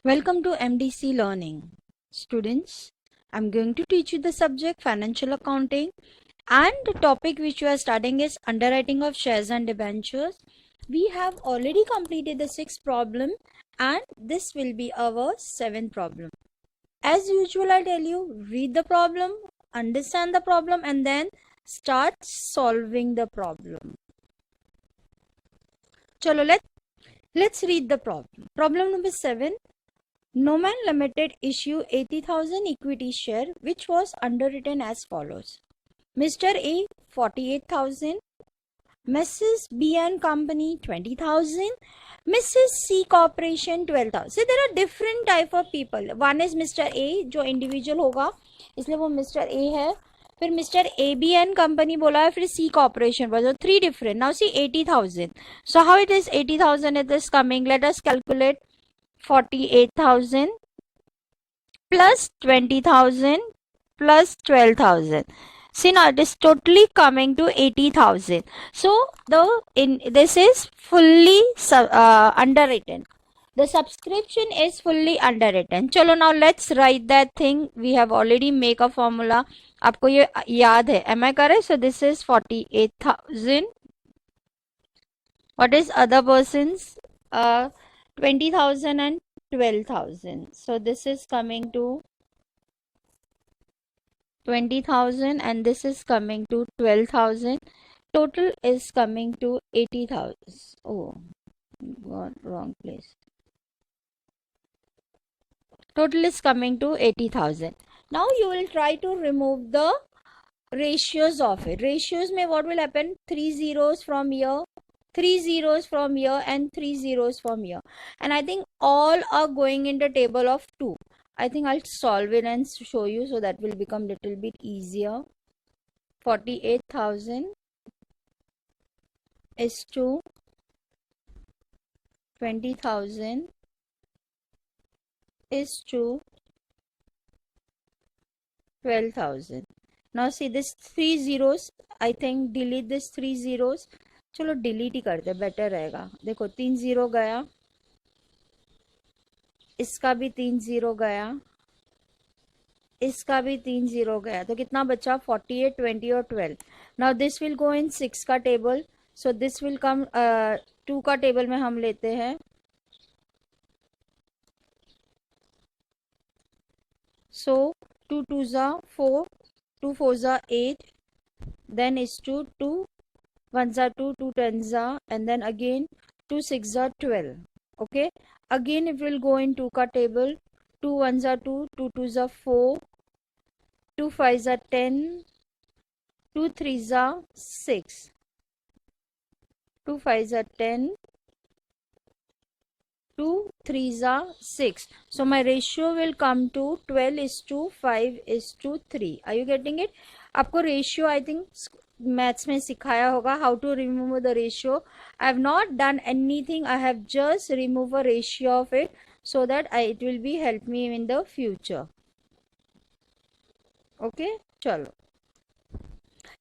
Welcome to MDC Learning. Students, I'm going to teach you the subject financial accounting, and the topic which we are studying is underwriting of shares and debentures. We have already completed the sixth problem and this will be our seventh problem. As usual, I tell you, read the problem, understand the problem, and then start solving the problem. Chalo, let's read the problem. Problem number 7. Noman Limited issue 80,000 equity share which was underwritten as follows. Mr. A 48,000, Mrs. B and Company 20,000, Mrs. C Corporation 12,000. So there are different type of people. One is Mr. A जो individual होगा इसलिए वो Mr. A है. फिर Mr. A B and Company बोला है, फिर C Corporation बोला. So three different. Now see 80,000. So how it is 80,000 it is coming? Let us calculate. 48,000 plus 20,000 plus 12,000. See, now it is totally coming to 80,000. So this is fully underwritten. The subscription is fully underwritten. Chalo, now let's write that thing. We have already make a formula. आपको ये याद है? Am I correct? So this is 48,000. What is other persons? 20,000 and 12,000. So this is coming to 20,000 and this is coming to 12,000. Total is coming to 80,000. Oh, got wrong place. Total is coming to 80,000. Now you will try to remove the ratios of it. Ratios में what will happen? 3 zeros from here, 3 zeros from here and 3 zeros from here, and I think all are going in the table of 2. I think I'll solve it and show you so that will become little bit easier. 48,000 is to 20,000 is to 12,000. Now see this 3 zeros, I think delete this 3 zeros. चलो delete ही करते, better रहेगा. देखो 3 zero गया, इसका भी 3 zero गया, इसका भी 3 जीरो गया, तो कितना बचा? 48, 20 और 12. नाउ दिस विल गो इन 6 का table. So this will come 2 का टेबल में हम लेते हैं. सो 2 2 जा 4, 2 4 जा 8, then is 2 2 1 za 2, 2 10 za, and then again 2 6 za 12. Okay, again it will go in 2 ka table. 2 1 za 2, 2 2 za 4, 2 5 za 10, 2 3 za 6, 2 5 za 10, 2 3 za 6. So my ratio will come to 12 is to 5 is to 3. Are you getting it? आपको ratio I think maths में सिखाया होगा how to remove the ratio. I have not done anything, I have just remove a ratio of it so that it will be help me in the future. Okay, chalo.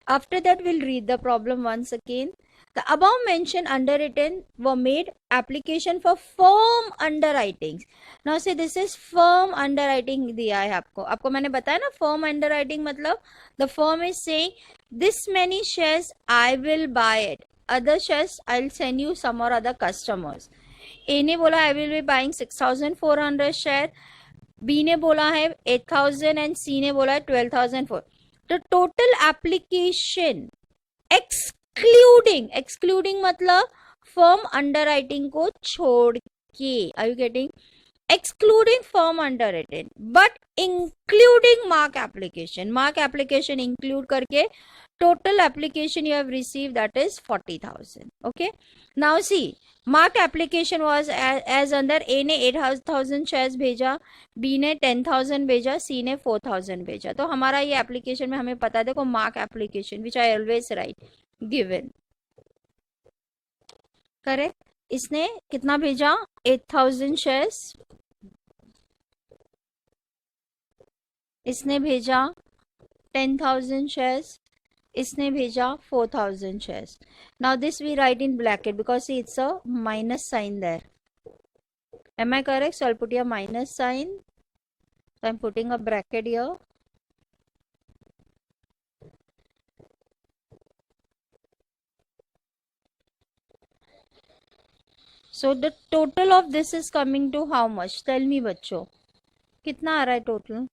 After that we'll read the problem once again. The above mentioned underwritten were made application for firm underwritings. Now see this is firm underwriting दिया है आपको मैंने बताया ना firm underwriting मतलब the firm is saying this many shares I will buy it, other shares I'll send you some or other customers. A ने बोला I will be buying 6,400 share, B ने बोला है 8,000 and C ने बोला है 12,400. The total application excluding मतलब firm underwriting को छोड़ के. Are you getting? Excluding firm underwriting but including mark application include करके total application you have received, that is 40,000. Okay, now see marked application was as under A ने 8,000 shares भेजा, B ने 10,000 भेजा, C ने 4,000 भेजा. तो हमारा ये application में हमें पता है, देखो mark application which I always write given. Correct. इसने कितना भेजा? 8,000 shares. इसने भेजा 10,000 shares. इसने भेजा 4,000 shares. Now this we write in bracket because see it's a minus sign there. Am I correct? So I'll put your minus sign. So I'm putting a bracket here. So the total of this is coming to how much? Tell me बच्चों, कितना आ रहा है total?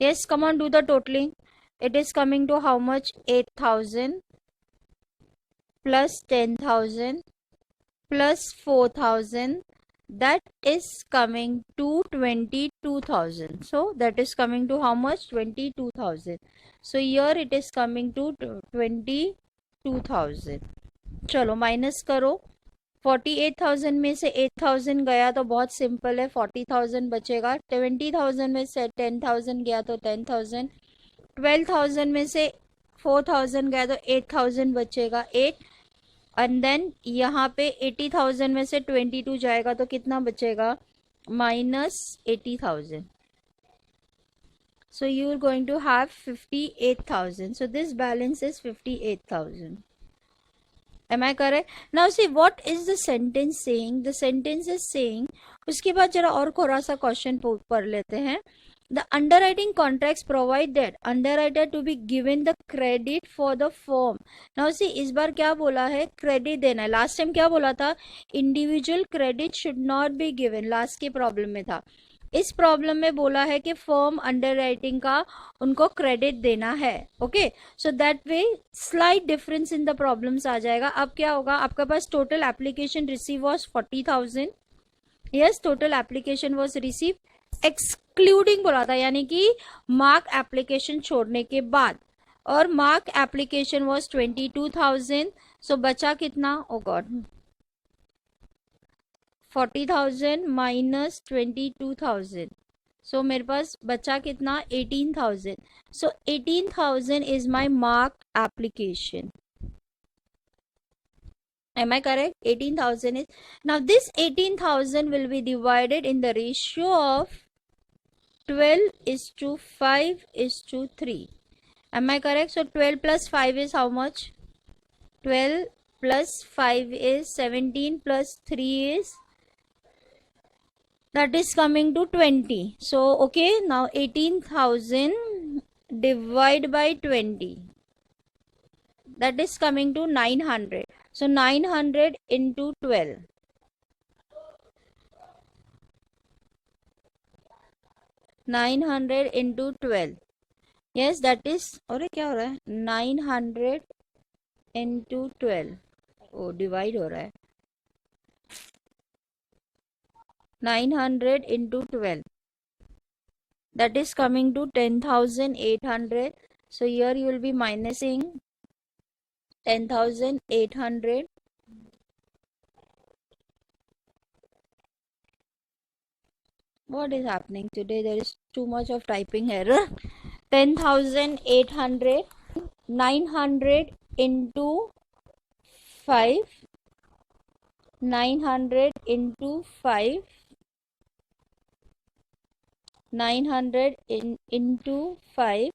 Yes, come on, do the totaling. It is coming to how much? 8,000 plus 10,000 plus 4,000. That is coming to 22,000. So that is coming to how much? 22,000. So here it is coming to 22,000. चलो minus करो. 48,000 में से 8,000 गया तो बहुत simple है, 40,000 बचेगा. 20,000 में से 10,000 गया तो 10,000. 12,000 में से 4,000 गया तो 8,000 बचेगा 8. एंड देन यहाँ पे 80,000 में से 22 जाएगा तो कितना बचेगा? Minus 80,000. So you are going to have 58,000. So this balance is 58,000. Am I correct? Now see what is the sentence saying? The sentence is saying, उसके बाद जरा और थोड़ा सा क्वेश्चन पढ़ लेते हैं. The underwriting contracts provide that underwriter to be given the credit for the firm. Now see इस बार क्या बोला है? क्रेडिट देना है. लास्ट टाइम क्या बोला था? Individual credit should not be given. Last के प्रॉब्लम में था. इस प्रॉब्लम में बोला है कि फर्म अंडरराइटिंग का उनको क्रेडिट देना है. Okay, so that way slight difference in the problems आ जाएगा. अब क्या होगा? आपके पास total application receive was 40,000. Yes, total application was receive excluding बोला था, यानी कि मार्क एप्लीकेशन छोड़ने के बाद. और मार्क एप्लीकेशन वॉज 22,000. सो बचा कितना? ओ गॉड, 40,000 माइनस 22,000. सो मेरे पास बचा कितना? 18,000. सो 18,000 is my mark application. Am I correct? 18,000 is. Now this 18,000 will be divided in the ratio of 12:5:3. Am I correct? So 12 plus 5 is how much? 12 plus 5 is 17 plus 3 is, that is coming to 20. So okay, now 18,000 divided by 20, that is coming to 900. So 900 into 12. 900 into 12. Yes, that is, अरे क्या हो रहा है? 900 into 12. ओ divide हो रहा है. 900 into 12. That is coming to 10,800. So here you will be minusing 10,800. What is happening today? There is too much of typing error. 10,800. 900 into 5. 900 into 5. 900 into 5.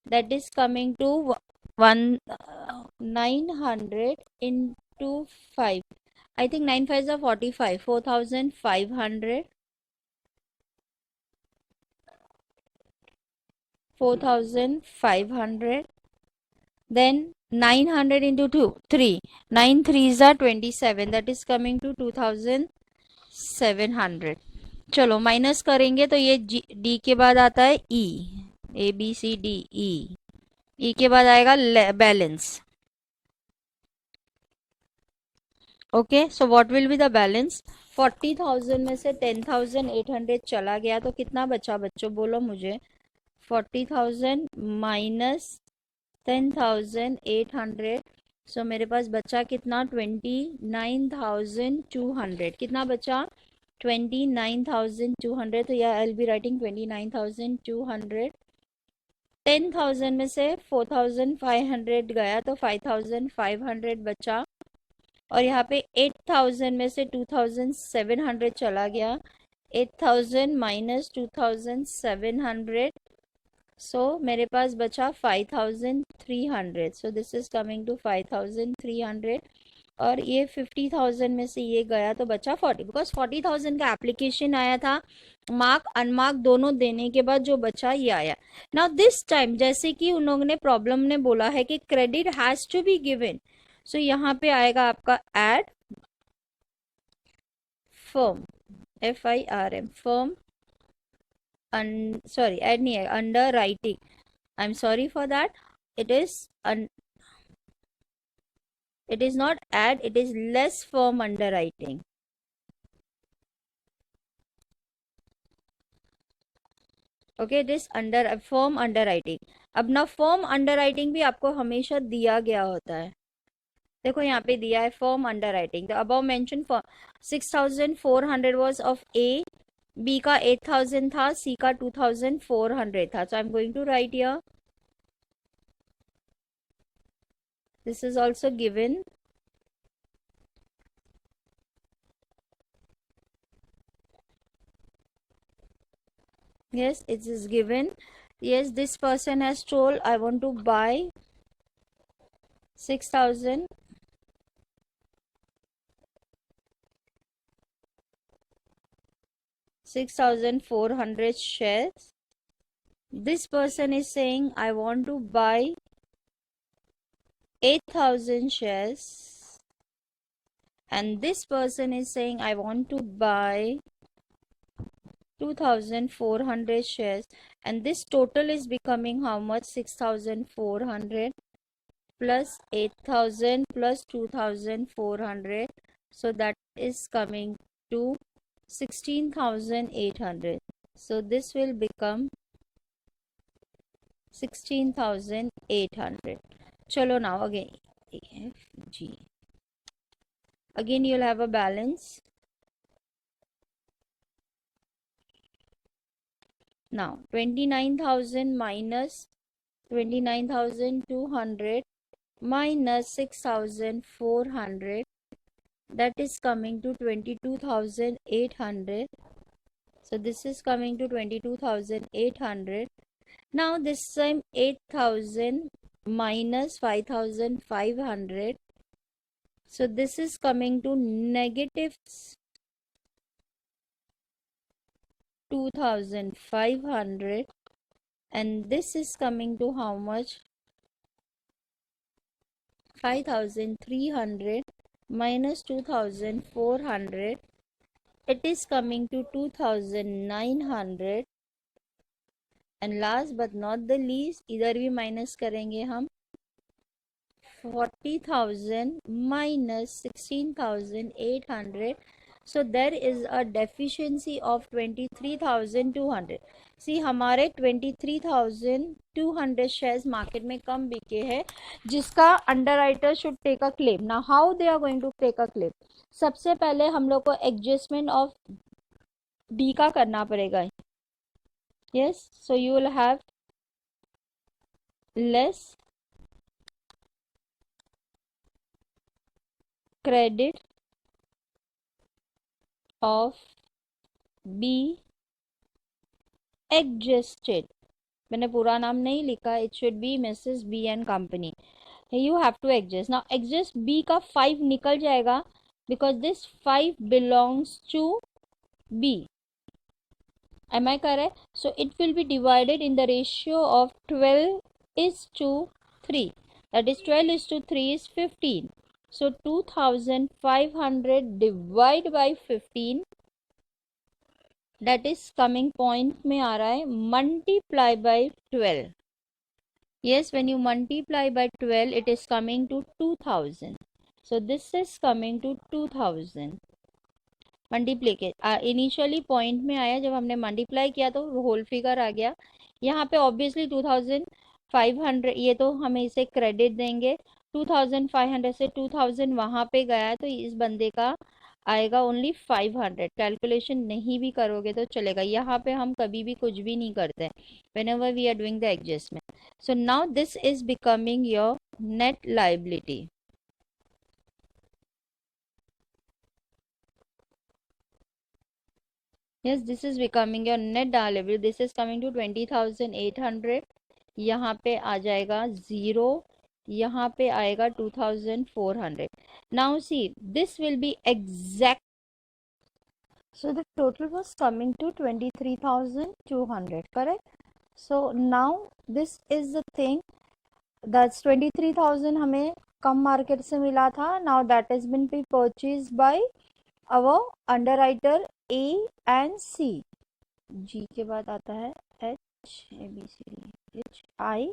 That is coming to 900 into 5. I think 9 5s are 45. 4,500. 4,500. Then 900 into 3. 9 3s are 27. That is coming to 2,700. चलो minus करेंगे तो ये D के बाद आता है ई. A B C D E. ई के बाद आएगा balance. Okay, so what will be the balance? 40,000 में से 10,800 चला गया तो कितना बचा बच्चों? बोलो मुझे. 40,000 माइनस 10,800. सो मेरे पास बचा कितना? 29,200. कितना बचा? 29,200. तो यह आई विल बी राइटिंग 29,200. 10,000 में से 4,500 गया तो 5,500 बचा. और यहाँ पे 8,000 में से 2,700 चला गया. 8,000 माइनस 2,700. सो मेरे पास बचा 5,300. So this is coming to 5,300. और ये 50,000 में से ये गया तो बचा 40, बिकॉज 40,000 का एप्लीकेशन आया था, मार्क अनमार्क दोनों देने के बाद जो बचा ये आया। नाउ दिस टाइम जैसे कि उन लोगों ने प्रॉब्लम ने बोला है कि credit has to be given, so यहाँ पे आएगा आपका ad firm, FIRM firm, sorry ad नहीं है, underwriting, I am sorry for that, it is not add, it is less firm underwriting. Okay, it is under firm underwriting. अब ना firm underwriting भी आपको हमेशा दिया गया होता है, देखो यहाँ पे दिया है firm underwriting. The above mentioned for 6,400 was of A, B का 8,000 था, C का 2,400 था. So I'm going to write here. This is also given. Yes, it is given. Yes, this person has told I want to buy 6,000 6,400 shares. This person is saying I want to buy 8,000 shares, and this person is saying I want to buy 2,400 shares, and this total is becoming how much? 6,400 plus 8,000 plus 2,400, so that is coming to 16,800. So this will become 16,800. Chalo, now again F G, again you'll have a balance. Now 29,000 minus 29,200 minus 6,400, that is coming to 22,800. So this is coming to 22,800. Now this time 8,000 minus 5,500, so this is coming to negative 2,500, and this is coming to how much? 5,300 minus 2,400, it is coming to 2,900. and last but not the least, इधर भी minus करेंगे हम, 40,000 minus 16,800. So there is a deficiency of 23,200. See, हमारे 23,200 shares market में कम बिके हैं, जिसका underwriter should take a claim. Now how they are going to take a claim? सबसे पहले हम लोग को adjustment of B का करना पड़ेगा. Yes, so you will have less credit of B adjusted. मैंने पूरा नाम नहीं लिखा, it should be Mrs. B and Company. You have to adjust. Now adjust B का 5 निकल जाएगा, because this 5 belongs to B. Am I correct? So it will be divided in the ratio of 12:3. That is 12:3 is 15. So 2,500 divided by 15, that is coming point में आ रहा है, multiply by 12. Yes, when you multiply by 12, it is coming to 2,000. So this is coming to 2,000. Multiply initially point में आया, जब हमने multiply किया तो वो होल फिगर आ गया. यहाँ पे ऑब्वियसली 2,500, ये तो हमें इसे क्रेडिट देंगे. 2,500 से 2,000 वहाँ पे गया, तो इस बंदे का आएगा ओनली 500. कैलकुलेशन नहीं भी करोगे तो चलेगा, यहाँ पे हम कभी भी कुछ भी नहीं करते हैं whenever we are doing the adjustment. So now this is becoming your net liability. Yes, this is becoming your net liability. This is coming to 20,800. यहाँ पे आ जाएगा 0. यहाँ पे आएगा 2400. Now see, this will be exact. So the total was coming to 23,200, correct? So now this is the thing, that's 23,000 हमें कम market से मिला था. Now that has been purchased by our underwriter A and C. G के बाद आता है H, A, B, C, D, H, I.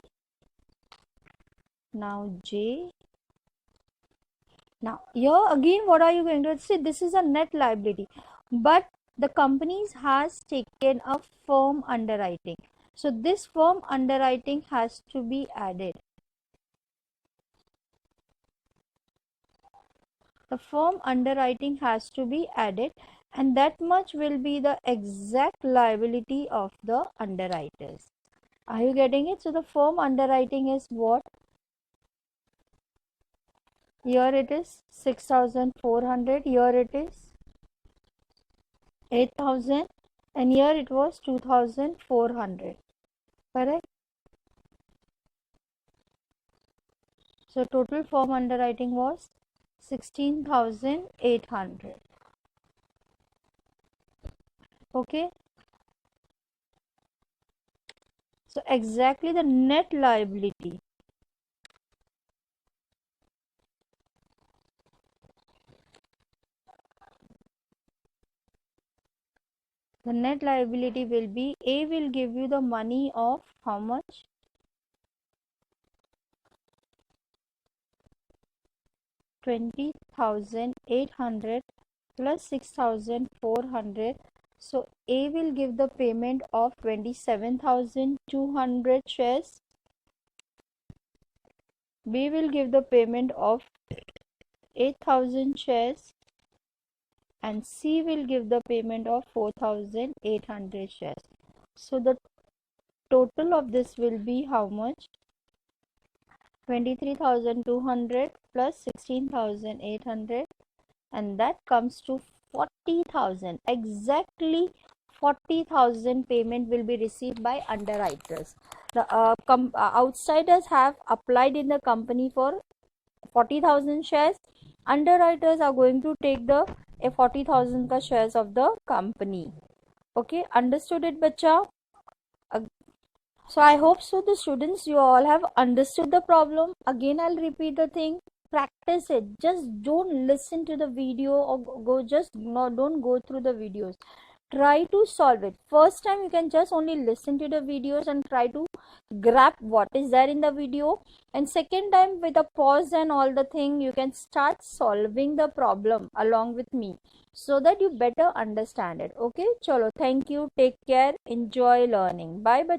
Now J. Now here again, what are you going to see? This is a net liability, but the companies has taken a firm underwriting. So this firm underwriting has to be added. The firm underwriting has to be added, and that much will be the exact liability of the underwriters. Are you getting it? So the firm underwriting is what? Here it is 6,400, here it is 8,000, and here it was 2,400, correct? So total firm underwriting was 16,800. Okay. So exactly the net liability. The net liability will be, A will give you the money of how much? 20,800 plus 6,400. So A will give the payment of 27,200 shares. B will give the payment of 8,000 shares, and C will give the payment of 4,800 shares. So the total of this will be how much? 23,200 plus 16,800, and that comes to 40,000. Exactly 40,000 payment will be received by underwriters. The outsiders have applied in the company for 40,000 shares. Underwriters are going to take the 40,000 ka shares of the company. Okay, understood it, bacha? So I hope so the students, you all have understood the problem. Again, I'll repeat the thing. Practice it. Just don't listen to the video or don't go through the videos. Try to solve it. First time you can just only listen to the videos and try to grab what is there in the video. And second time, with a pause and all the thing, you can start solving the problem along with me, so that you better understand it. Okay, chalo, thank you, take care, enjoy learning. Bye bye.